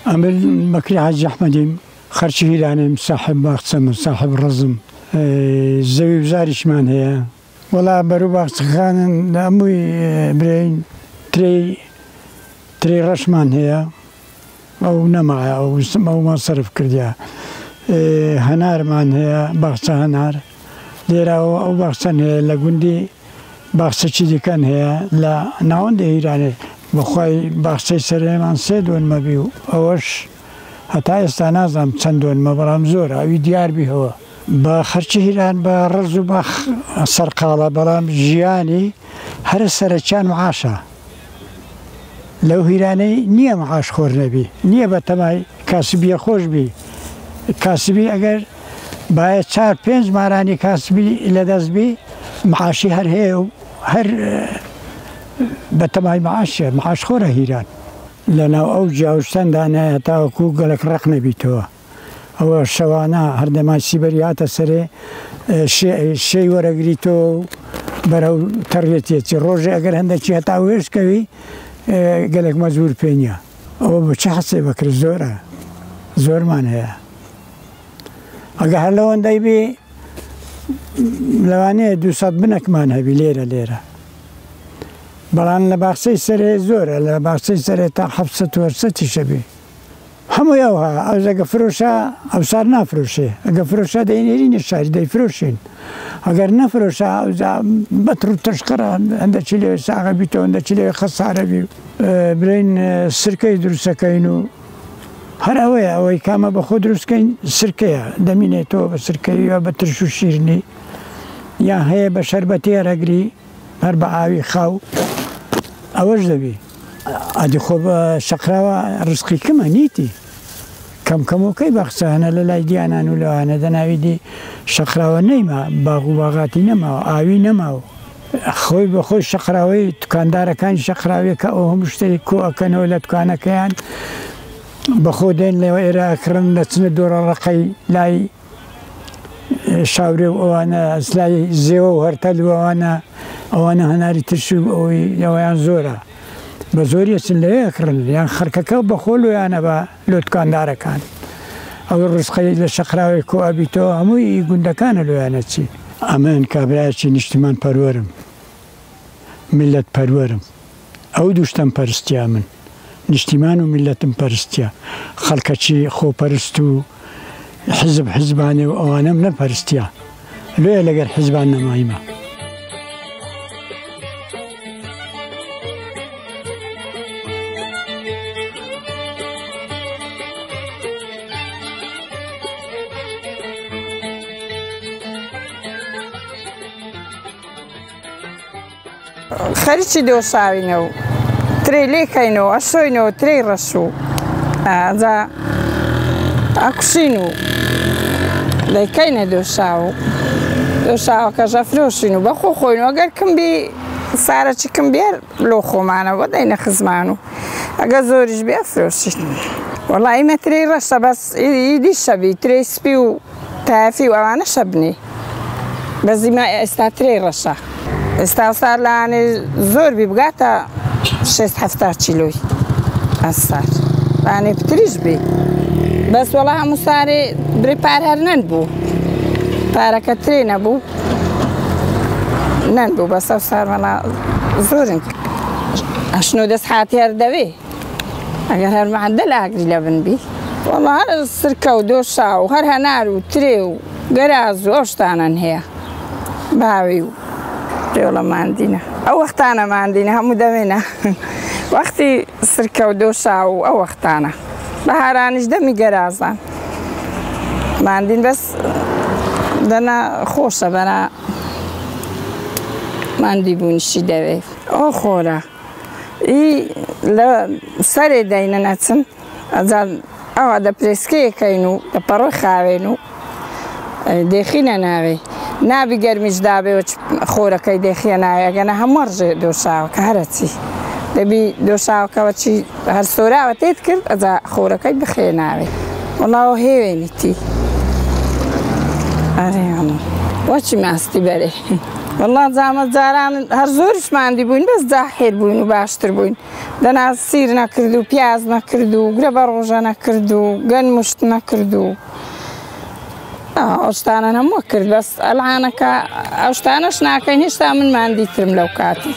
أمل بكري حاج أحمدي خرشي هيلاني صاحب باغتسم صاحب الرزم الزوي بزارش مان هي والله برو باغت خان أموي برين تري رشمان هي أو نمع أو ما صرف كرديا هنار مان هي باغتة هنار ليرا أو باغتة هي لقندي باغتة شدي كان هي لا نعوند هيلاني بخوای باغچەی سەرێمان 3 دۆن مەبی و ئەوەش هەتا ئێستا نازانم چەند دۆن مە بەڵام زۆر ئەوی دیار بیەوە بە خەرچی هیران بە ڕز و باخ سەرقاڵە بەڵام ژیانی هەرە سەرەکیان معاشە لەو هیرانەی نییە معاش خۆر نەبی نییە بە تەمای کاسبیە خۆش بی کاسبی ئەگەر باە 4-5 مارانی کاسبی لەدەست بی معاشی هەر هەیە و هەر بەتەمای معاش خۆرە هیران لەناو ئەو جیاوشتەندانە تاوەکو گەلک ڕق نەبیتەوە ئەوە شەوانە هەردەمای سیبەری هاتە سەرێ شەی وەرەگریتەوە بەرەو تەڕێتێتی ڕۆژێ ئەگەر هەندێکی هەتا وێشکەوی گەلک مەجبور پێ نییە ئەوە بچە حەسێ بەکرد زۆرە زۆرمان هەیە ئەگە هەر لەوەندەی بێ لەوانەیە 200 بنەکمان هەبی لێرە بەڵام لە باخچەی سەرێ زۆرە لە باخچەی سەرێ تا 700 شەبی هەمووی ئەوها ئەگە فرۆشە ئەوسار نافرۆشێ ئەگە فرۆشە دەینێرینە شاری دەیفرۆشین ئەگەر نەفرۆشە بەتر و تشقرە هەندەکی لێ ساغە بیتەوە هەندەکی لێ خەسارە بی برین سرکەی دروستەکەین و هەر ئەوەیە ئەوەی کامە بەخۆ دروستکەین سرکەیە دەمینێتەوە بە سرکەیە بە ترش و شیرنی یان هەیە بە شەربەتی هەرەگری هەر بە ئاوی خاو ئەوەش دەبی ئەدی خۆ بە شەقراوە ڕزقی کەمە نیتی کەمکەمەکەی بەخسانە لە لای دیانان و لەوانە دەناویدی شەقراوە نەیمە باغ و باغاتی نەماوە ئاوی نەماوە خۆی بە خۆی شەقراوەی دوکاندارەکانی شەقراوی کە ئەو هەموو شتێک کۆ ئەکەنەوە لە دوکانەکەیان بەخۆ دێن لەوە ئێرە ئەکڕن دەچنە دۆڕەڕەقەی لای شاورێ و ئەوانە ئەسلای زێوە و هەرتەل و ئەوانە هەناری ترش و ئەوەی ئەویان زۆرە بە زۆری ئەچن لەوێ ئەکڕن یان خەرکەکە بەخۆ لۆیانە بە لۆتکاندارەکان ئەو ڕزقی لە شەقراوی کۆ ئەبیتەوە هەمووی گوندەکانە لۆیانە چی ئەمن کابرایەکی نیشتمان پەروەرم میلەت پەروەرم ئەو دووشتم پەرستیا من نیشتیمان و میلەتم پەرستیا خەڵکەکی خۆپەرست و حزبانێ و ئەوانەم نەپەرستیا لێە لەگەر حزبان نەمایمە خەریکی دۆساوینەوە ترێ لێکەینەوە ئەسۆینەوە ترێی ڕەسوو ئەجا ئەکوسین و دەیکەینە دۆساوەکە ژەفرۆشین و بەخۆ خۆینەوە ئەگەر کمبی سارەکی کمبێر لۆ خۆمانەوە دەینە خزمان و ئەگە زۆریش بێ ئەفرۆشین وەڵای ئێمە ترێی ڕەسە بەس ئیدی شەبی ترێی سپی و تافی و ئەوانە شەبنی بەزیمە ئێستا ترێی ڕەشە ئێستا سار لەوانێ زۆر بی بگاتە 6-7 کیلۆی ئەسار لەوانێ پتریش بێ بەس وەڵا هەموو سارێ برێ پار هەر نەنبوو پارەکە ترێ نەبوو نەنبوو بەس ئەو سار وەڵا زۆرن 8 دەست حاتی هەر دەوێ ئەگەر هەر مەعەدە لاگری لە بن بی وەڵا هەر سرکە و دۆشا و هەر هەنار و ترێ و گەراز و ئەو شتانەن هەیە باوی و پێوڵە ماندینە ئەو وەختانە ماندینە هەموو دەوێنە وەختی سرکە و دۆشا و ئەو وەختانە بەهارانیش دەمی گەرازان ماندین بەس دەنا خۆشە بەرا ماندی بوونیشی دەوێت ئەو خۆرە ئی لە سەرێ دەینە نەچن ئەجا ئەوە دەپرێسکەیەکەین و دەپەڕۆی خاوێن و دێخینە ناوێ نابی گەرمیش دابێ خۆرەکەی دێخیە ناوێ ئەگەنە هەموو ڕژێ دۆشاوە کە هەرەچی دەبی دۆشاوەکەوە چی هەر سۆراوە تێت کرد ئەجا خۆرەکەی بخێ ناوێ وەڵاوە هێوێنیتی ئەرێ وەچی ماستی بەرێ والله زعما جاران هەر زۆریش ماندی بووین بەس جاحێر بووین و باشتر بووین دەنا سیر نەکرد و پیاز نەکرد و گرە بە ڕۆژە نەکرد و گەن مشت نەکرد و ئەو شتانە هەمووە کرد بەس ئەلعانەکە ئەو شتانەش ناکەین هێشتا من ماندیترم لەو کاتی